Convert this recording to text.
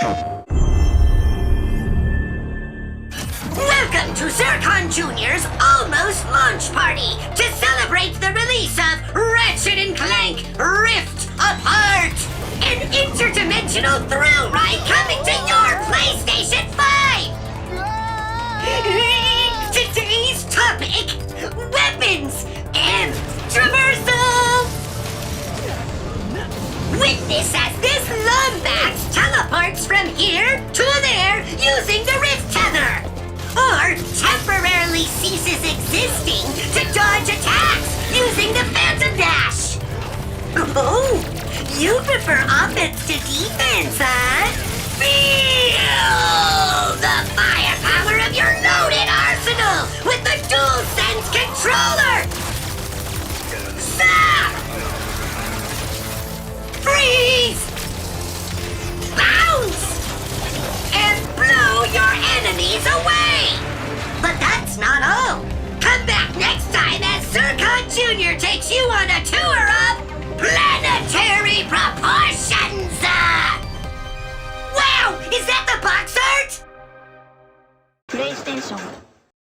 Welcome to Zircon Jr.'s almost launch party to celebrate the release of Ratchet and Clank Rift Apart! An interdimensional thrill ride coming to your PlayStation 5! Today's topic, weapons and traversal! Witness as this Lombax teleports from here to there using the Rift Tether! Or temporarily ceases existing to dodge attacks using the Phantom Dash! Oh, you prefer offense to defense, huh? Feel the firepower of your loaded arsenal with the DualSense controller! Zap! Freeze! Bounce! And blow your enemies away! But that's not all. Come back next time as Zircon Jr. takes you on a tour of planetary proportions! Wow! Is that the box art? PlayStation